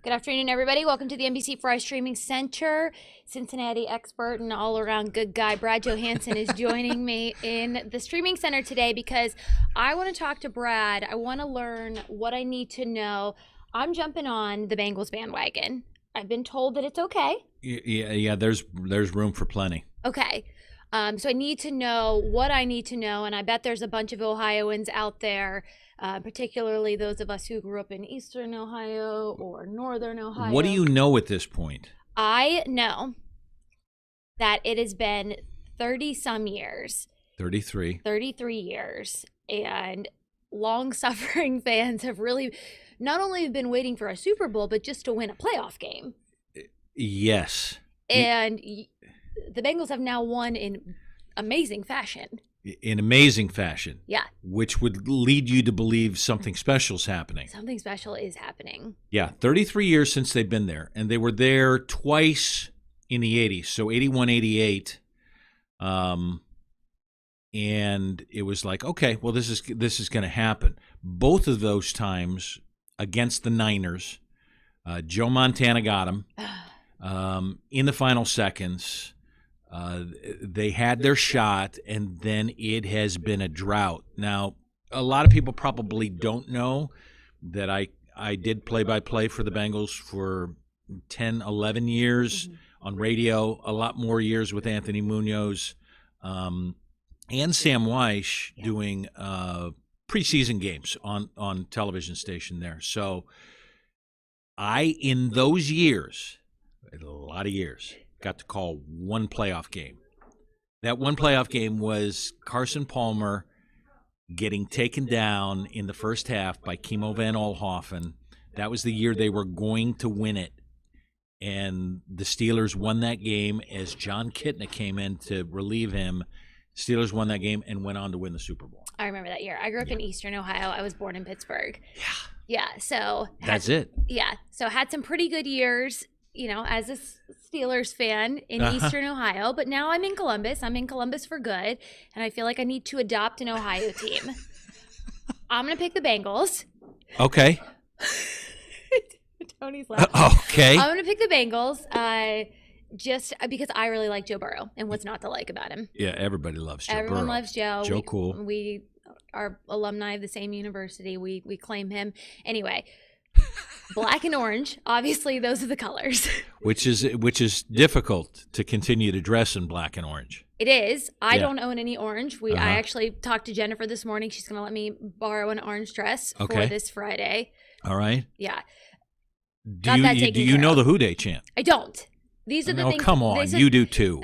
Good afternoon, everybody. Welcome to the NBC Fry Streaming Center. Cincinnati expert and all-around good guy Brad Johansson is joining me in the streaming center today because I want to talk to Brad. I want to learn what I need to know. I'm jumping on the Bengals bandwagon. I've been told that it's okay. Yeah. There's room for plenty. Okay. So I need to know what I need to know, and I bet there's a bunch of Ohioans out there, particularly those of us who grew up in Eastern Ohio or Northern Ohio. What do you know at this point? I know that it has been 30-some years. 33. 33 years, and long-suffering fans have really not only been waiting for a Super Bowl, but just to win a playoff game. Yes. And the Bengals have now won in amazing fashion. In amazing fashion. Yeah. Which would lead you to believe something special is happening. Something special is happening. Yeah, 33 years since they've been there, and they were there twice in the 80s, so 81, 88. And it was like, okay, well, this is going to happen. Both of those times against the Niners, Joe Montana got him in the final seconds. They had their shot, and then it has been a drought. Now, a lot of people probably don't know that I did play-by-play for the Bengals for 10, 11 years on radio, a lot more years with Anthony Munoz and Sam Weish doing preseason games on television station there. So in those years, a lot of years, got to call one playoff game. That one playoff game was Carson Palmer getting taken down in the first half by Kimo Van Olhoffen. That was the year they were going to win it. And the Steelers won that game as John Kitna came in to relieve him. Steelers won that game and went on to win the Super Bowl. I remember that year. I grew up in Eastern Ohio. I was born in Pittsburgh. Yeah. Yeah, so That's it. Yeah, so had some pretty good years, as a Steelers fan in Eastern Ohio, but now I'm in Columbus. I'm in Columbus for good, and I feel like I need to adopt an Ohio team. I'm going to pick the Bengals. Okay. Tony's laughing. Okay. I'm going to pick the Bengals just because I really like Joe Burrow, and what's not to like about him? Yeah, everybody loves Joe Everyone Burrow. loves Joe. Joe cool. We are alumni of the same university. We claim him. Anyway, black and orange, obviously those are the colors. Which is difficult to continue to dress in black and orange. It is. I Yeah. don't own any orange. I actually talked to Jennifer this morning. She's going to let me borrow an orange dress for this Friday. All right. Yeah. Do you know the Who Day chant? I don't. These are the things. Oh, come on. You do too.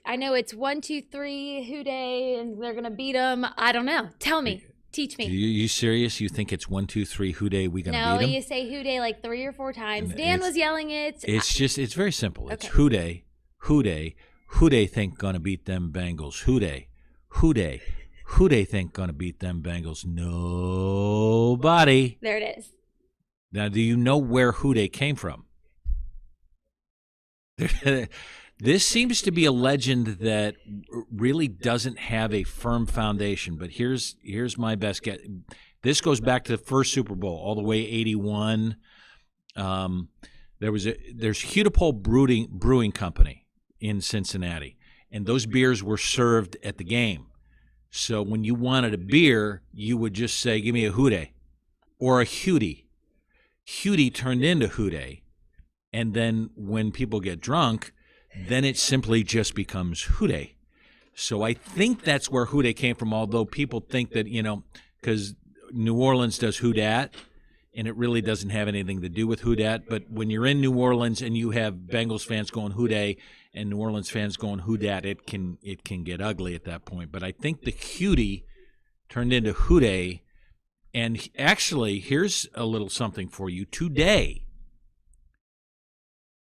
I know it's 1, 2, 3, Who Day, and they're going to beat them. I don't know. Tell me. Teach me. You serious? You think it's 1, 2, 3, Who Day, we going to beat them? No, you say Who Day like 3 or 4 times. Dan was yelling it. It's very simple. Okay. It's Who Day, Who Day, Who Day think going to beat them Bengals? Who Day, Who Day, Who Day think going to beat them Bengals? Nobody. There it is. Now, do you know where Who Day came from? This seems to be a legend that really doesn't have a firm foundation, but here's my best guess. This goes back to the first Super Bowl, all the way 81. There's Hudipole Brewing Company in Cincinnati, and those beers were served at the game. So when you wanted a beer, you would just say, "Give me a Who Day," or a Hudie. Hudie turned into Who Day, and then when people get drunk, then it simply just becomes Who Day. So I think that's where Who Day came from, although people think that, because New Orleans does Who Dat, and it really doesn't have anything to do with Who Dat. But when you're in New Orleans and you have Bengals fans going Who Day and New Orleans fans going Who Dat, it can get ugly at that point. But I think the Hudie turned into Who Day. And actually, here's a little something for you. Today,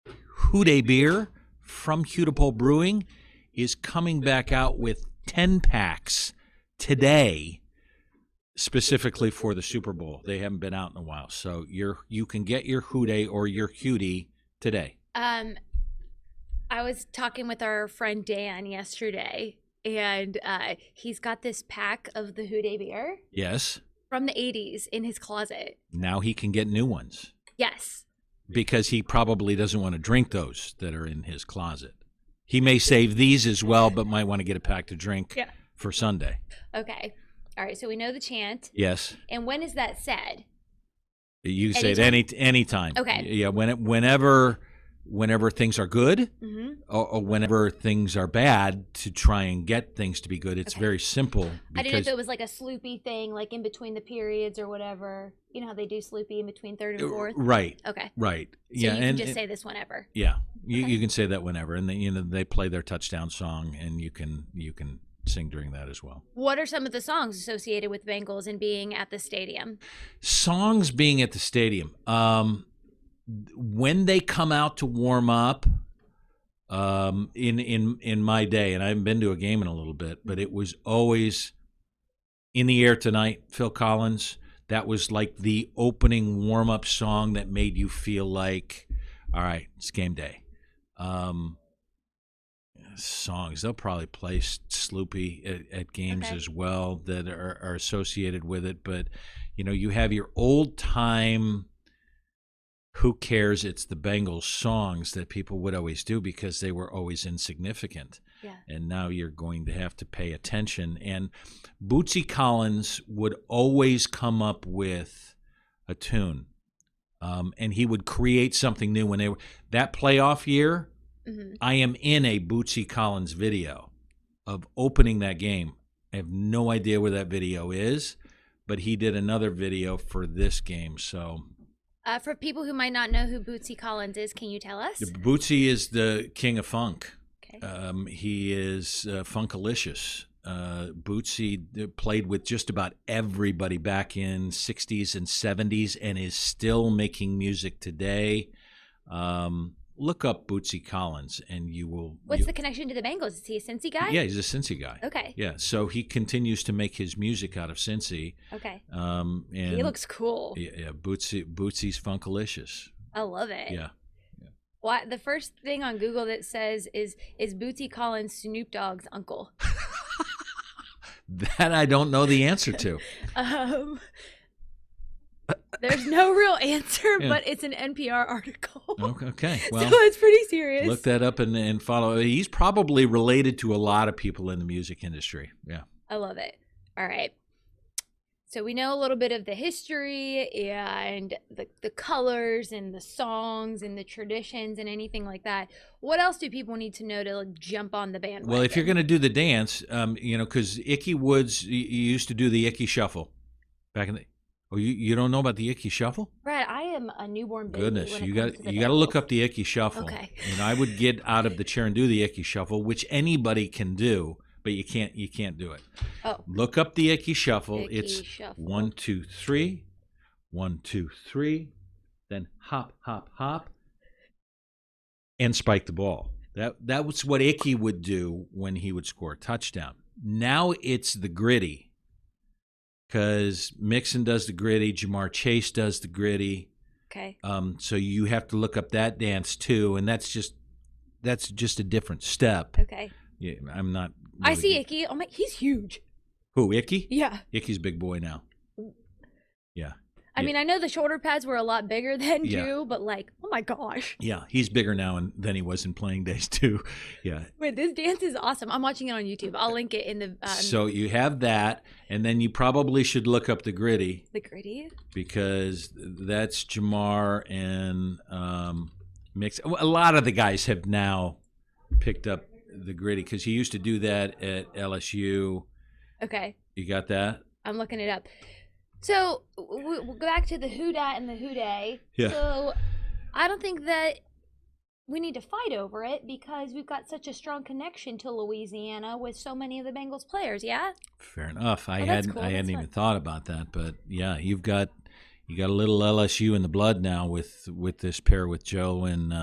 Who Day beer from Hudipole Brewing is coming back out with 10 packs today, specifically for the Super Bowl. They haven't been out in a while, so you can get your Who Day or your Hudie today. I was talking with our friend Dan yesterday, and he's got this pack of the Who Day beer. Yes. From the 80s in his closet. Now he can get new ones. Yes. because he probably doesn't want to drink those that are in his closet. He may save these as well, but might want to get a pack to drink for Sunday. Okay. All right. So we know the chant. Yes. And when is that said? You say it anytime. Okay. Yeah. Whenever things are good, or whenever things are bad, to try and get things to be good. It's very simple. I didn't know if it was like a sloopy thing, like in between the periods or whatever. You know how they do sloopy in between third and fourth? Right. Okay. Right. So you can just say this whenever. Yeah. You can say that whenever. And then, they play their touchdown song, and you can sing during that as well. What are some of the songs associated with Bengals and being at the stadium? Songs being at the stadium. When they come out to warm up, in my day, and I haven't been to a game in a little bit, but it was always In the Air Tonight, Phil Collins. That was like the opening warm-up song that made you feel like, all right, it's game day. Songs, they'll probably play Sloopy at games as well that are associated with it. But, you have your old-time who cares, it's the Bengals songs that people would always do because they were always insignificant. Yeah. And now you're going to have to pay attention. And Bootsy Collins would always come up with a tune. And he would create something new when they were that playoff year. I am in a Bootsy Collins video of opening that game. I have no idea where that video is, but he did another video for this game. So for people who might not know who Bootsy Collins is, can you tell us? Bootsy is the king of funk. Okay. He is funkalicious. Bootsy played with just about everybody back in 60s and 70s and is still making music today. Look up Bootsy Collins and you will... What's the connection to the Bengals? Is he a Cincy guy? Yeah, he's a Cincy guy. Okay. Yeah, so he continues to make his music out of Cincy. Okay. And he looks cool. Yeah, Bootsy's funkalicious. I love it. Yeah. Why, the first thing on Google that says is Bootsy Collins Snoop Dogg's uncle? That I don't know the answer to. There's no real answer, but it's an NPR article. Okay. Well, so it's pretty serious. Look that up and follow. He's probably related to a lot of people in the music industry. Yeah. I love it. All right. So we know a little bit of the history and the colors and the songs and the traditions and anything like that. What else do people need to know to jump on the bandwagon? Well, if you're going to do the dance, because Ickey Woods, you used to do the Ickey Shuffle back in the... Oh, you don't know about the Ickey Shuffle? Brad, I am a newborn baby. Goodness, you got to look up the Ickey Shuffle. Okay. And I would get out of the chair and do the Ickey Shuffle, which anybody can do, but you can't do it. Oh. Look up the Ickey Shuffle. Ickey Shuffle. 1, 2, 3, 1, 2, 3, then hop, hop, hop, and spike the ball. That was what Ickey would do when he would score a touchdown. Now it's the gritty. Because Mixon does the gritty, Jamar Chase does the gritty. Okay. So you have to look up that dance too, and that's just a different step. Okay. Yeah, I'm not. Really I see Ickey. Oh my, he's huge. Who, Ickey? Yeah. Ickey's a big boy now. Yeah. I mean, I know the shoulder pads were a lot bigger then too, but like, oh my gosh. Yeah, he's bigger now than he was in playing days too. Yeah. Wait, this dance is awesome. I'm watching it on YouTube. I'll link it in the. So you have that, and then you probably should look up the gritty. The gritty. Because that's Jamar and Mix. A lot of the guys have now picked up the gritty because he used to do that at LSU. Okay. You got that? I'm looking it up. So we'll go back to the who dat and the who day. Yeah. So I don't think that we need to fight over it because we've got such a strong connection to Louisiana with so many of the Bengals players. Yeah. Fair enough. I hadn't even thought about that, but yeah, you got a little LSU in the blood now with this pair with Joe and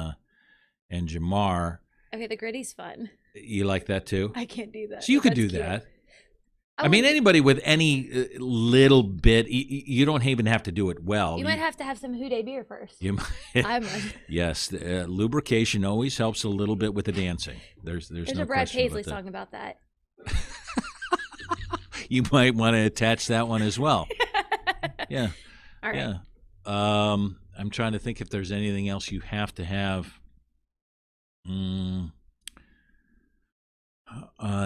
Jamar. Okay, the gritty's fun. You like that too? I can't do that. So you could do cute. that. I mean, anybody with any little bit, you don't even have to do it well. You might have to have some Houday beer first. You might. I might. Yes, lubrication always helps a little bit with the dancing. There's no a Brad question Paisley about song about that. You might want to attach that one as well. Yeah. All right. Yeah. I'm trying to think if there's anything else you have to have.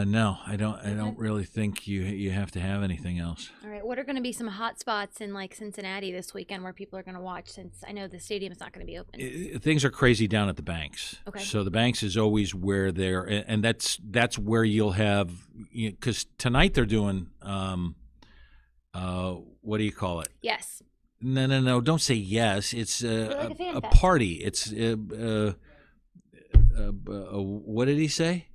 No, I don't. I don't really think you have to have anything else. All right. What are going to be some hot spots in like Cincinnati this weekend where people are going to watch? Since I know the stadium is not going to be open. Things are crazy down at the Banks. Okay. So the Banks is always where they're, and that's where you'll have, because tonight they're doing, what do you call it? Yes. No. Don't say yes. It's like a a fest. party. It's what did he say?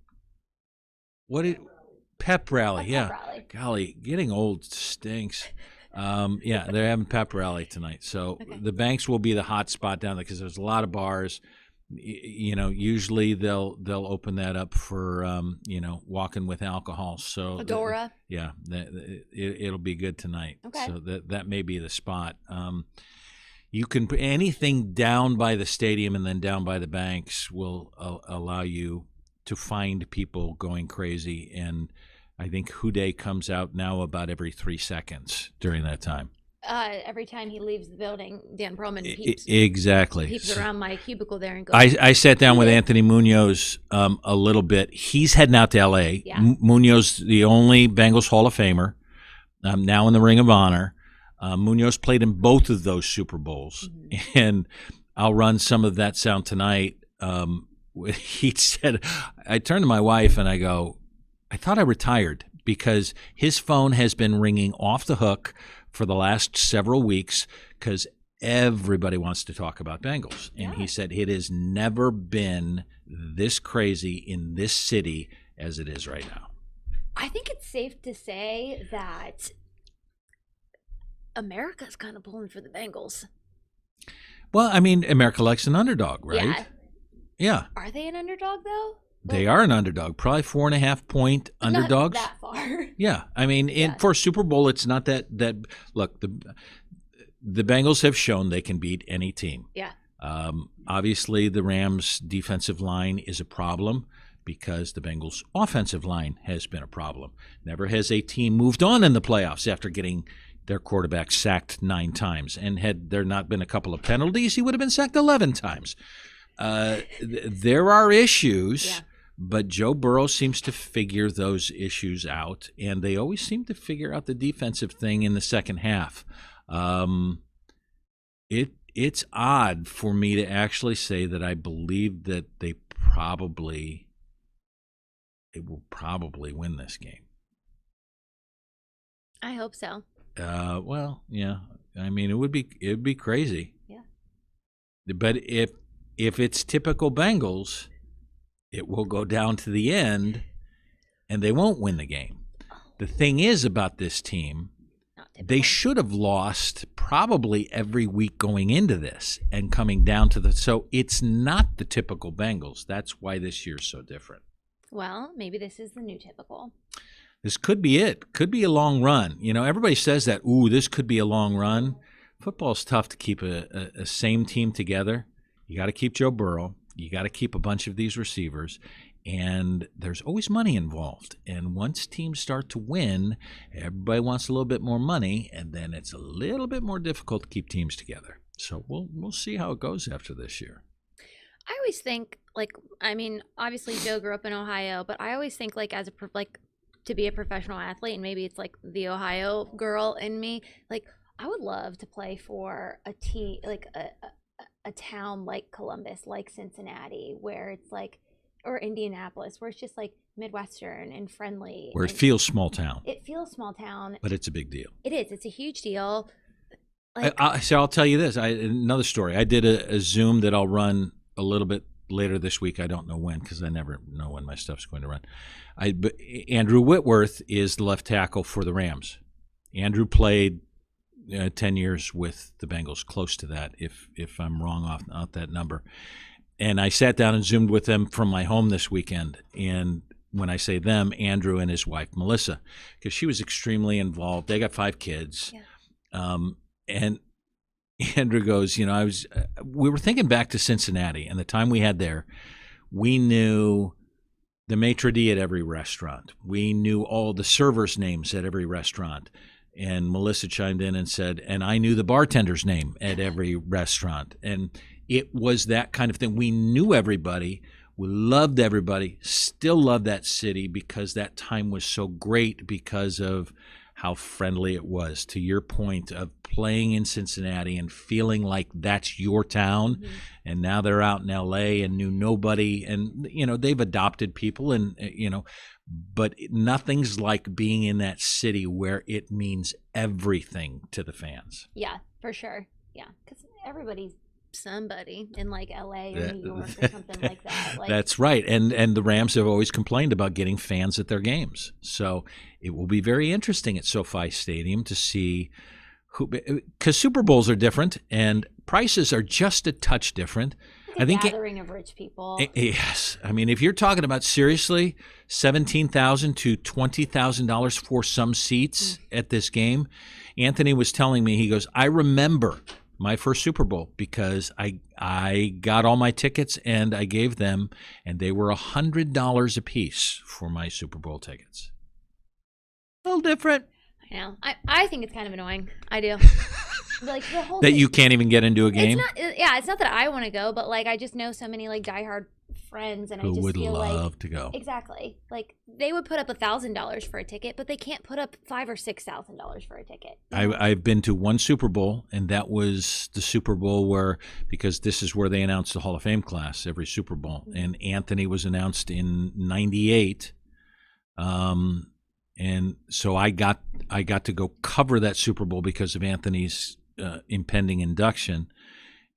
Pep rally? Yeah. Pep rally. Golly, getting old stinks. Yeah, they're having pep rally tonight. So the Banks will be the hot spot down there because there's a lot of bars. Usually they'll open that up for walking with alcohol. So Fedora. It'll be good tonight. Okay. So that may be the spot. You can anything down by the stadium and then down by the Banks will allow you to find people going crazy, and I think Houdet comes out now about every 3 seconds during that time. Every time he leaves the building, Dan Perlman peeps. Exactly. Peeps around my cubicle there and goes. I sat down with Anthony Munoz a little bit. He's heading out to L.A. Yeah. Munoz, the only Bengals Hall of Famer, now in the Ring of Honor. Munoz played in both of those Super Bowls, and I'll run some of that sound tonight. He said, I turned to my wife and I go, I thought I retired because his phone has been ringing off the hook for the last several weeks because everybody wants to talk about Bengals. And he said it has never been this crazy in this city as it is right now. I think it's safe to say that America's kind of pulling for the Bengals. Well, I mean, America likes an underdog, right? Yeah. Are they an underdog, though? They are an underdog, probably 4.5-point underdogs. Not that far. Yeah, I mean, for a Super Bowl, it's not that. Look, the Bengals have shown they can beat any team. Yeah. Obviously, the Rams' defensive line is a problem because the Bengals' offensive line has been a problem. Never has a team moved on in the playoffs after getting their quarterback sacked 9 times. And had there not been a couple of penalties, he would have been sacked 11 times. There are issues, but Joe Burrow seems to figure those issues out, and they always seem to figure out the defensive thing in the second half. It's odd for me to actually say that I believe that they will probably win this game. I hope so. Well, yeah. I mean, it'd be crazy. Yeah. But if it's typical Bengals, it will go down to the end, and they won't win the game. The thing is about this team, they should have lost probably every week going into this and coming down to so it's not the typical Bengals. That's why this year's so different. Well, maybe this is the new typical. This could be it. Could be a long run. Everybody says that, this could be a long run. Football's tough to keep a same team together. You got to keep Joe Burrow. You got to keep a bunch of these receivers. And there's always money involved. And once teams start to win, everybody wants a little bit more money, and then it's a little bit more difficult to keep teams together. So we'll see how it goes after this year. I always think, obviously Joe grew up in Ohio, but I always think, to be a professional athlete, and maybe it's like the Ohio girl in me, I would love to play for a team, a town like Columbus, like Cincinnati, where it's or Indianapolis, where it's just Midwestern and friendly. Where it feels small town. It feels small town. But it's a big deal. It is. It's a huge deal. I'll tell you this. Another story. I did a Zoom that I'll run a little bit later this week. I don't know when because I never know when my stuff's going to run. But Andrew Whitworth is the left tackle for the Rams. Andrew played 10 years with the Bengals, close to that, if I'm wrong off that number. And I sat down and Zoomed with them from my home this weekend. And when I say them, Andrew and his wife, Melissa, because she was extremely involved. They got 5 kids. Yeah. And Andrew goes, we were thinking back to Cincinnati and the time we had there. We knew the maitre d' at every restaurant. We knew all the servers' names at every restaurant. And Melissa chimed in and said, and I knew the bartender's name at every restaurant. And it was that kind of thing. We knew everybody. We loved everybody. Still love that city because that time was so great because of how friendly it was. To your point of playing in Cincinnati and feeling like that's your town. Mm-hmm. And now they're out in L.A. and knew nobody. And, they've adopted people and, but nothing's like being in that city where it means everything to the fans. Yeah, for sure. Yeah, because everybody's somebody in like LA or New York or something like that. That's right. And the Rams have always complained about getting fans at their games. So it will be very interesting at SoFi Stadium to see who, because Super Bowls are different and prices are just a touch different. I think gathering of rich people. Yes. I mean, if you're talking about seriously $17,000 to $20,000 for some seats at this game, Anthony was telling me, he goes, I remember my first Super Bowl because I got all my tickets and I gave them, and they were $100 a piece for my Super Bowl tickets. A little different. I know. I think it's kind of annoying. I do. Like the whole that thing. You can't even get into a game. It's not that I want to go, but like I just know so many like diehard friends, and I just would feel love to go. Exactly. Like they would put up $1,000 for a ticket, but they can't put up $5,000 or $6,000 for a ticket. I've been to one Super Bowl, and that was the Super Bowl where, because this is where they announce the Hall of Fame class every Super Bowl, and Anthony was announced in '98. And so I got to go cover that Super Bowl because of Anthony's impending induction,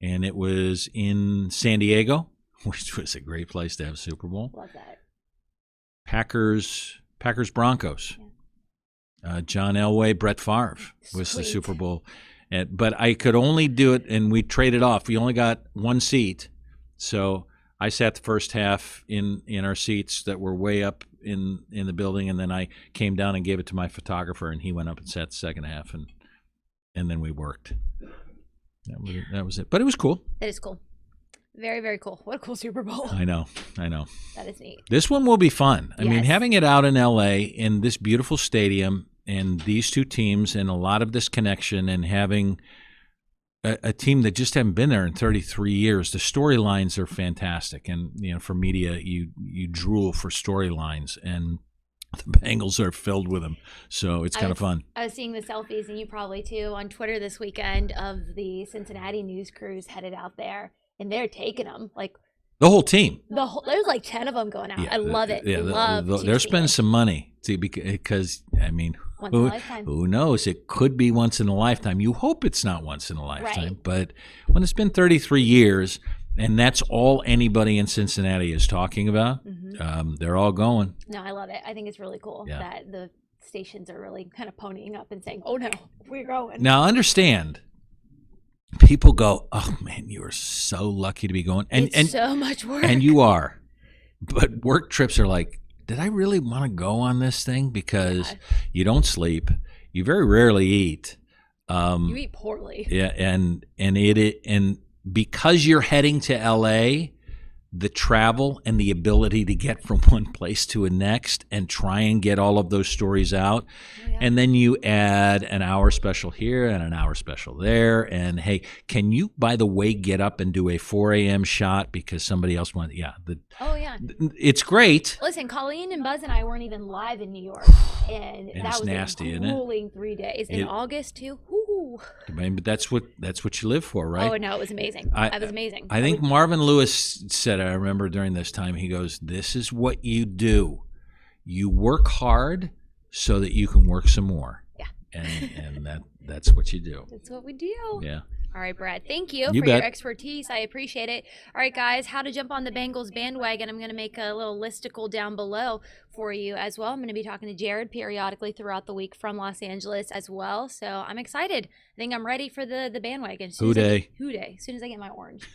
and it was in San Diego, which was a great place to have a Super Bowl. Love that. Packers Broncos. Yeah. John Elway, Brett Favre was the Super Bowl, but I could only do it, and we traded off. We only got one seat, so I sat the first half in our seats that were way up in the building, and then I came down and gave it to my photographer, and he went up and sat the second half, and then we worked. That was it. But it was cool. It is cool. Very, very cool. What a cool Super Bowl. I know. That is neat. This one will be fun. I mean, having it out in L.A. in this beautiful stadium and these two teams and a lot of this connection and having a team that just haven't been there in 33 years. The storylines are fantastic, and for media, you drool for storylines, and the Bengals are filled with them. So it's kind of fun. I was seeing the selfies, and you probably too, on Twitter this weekend of the Cincinnati news crews headed out there, and they're taking them like the whole team. There's like 10 of them going out. Yeah, I love it. Yeah, they're spending some money because I mean. Once in a lifetime. Who knows? It could be once in a lifetime. You hope it's not once in a lifetime. Right. But when it's been 33 years, and that's all anybody in Cincinnati is talking about, they're all going. No, I love it. I think it's really cool that the stations are really kind of ponying up and saying, oh, no, we're going. Now, understand, people go, oh, man, you are so lucky to be going. And so much work. And you are. But work trips are like, did I really want to go on this thing? Because you don't sleep, you very rarely eat. You eat poorly. Yeah, and because you're heading to LA, the travel and the ability to get from one place to a next and try and get all of those stories out. Oh, yeah. And then you add an hour special here and an hour special there. And hey, can you, by the way, get up and do a 4 a.m. shot because somebody else wanted? Yeah. It's great. Listen, Colleen and Buzz and I weren't even live in New York. And that was nasty, a grueling 3 days. In August, too. Ooh. But that's what you live for, right? Oh, no, it was amazing. It was amazing. I think Marvin Lewis said, I remember during this time, he goes, this is what you do. You work hard so that you can work some more. Yeah. And that's what you do. That's what we do. Yeah. All right, Brad. Thank you for your expertise. I appreciate it. All right, guys, how to jump on the Bengals bandwagon. I'm going to make a little listicle down below for you as well. I'm going to be talking to Jared periodically throughout the week from Los Angeles as well. So I'm excited. I think I'm ready for the bandwagon. Who day? As soon as I get my orange.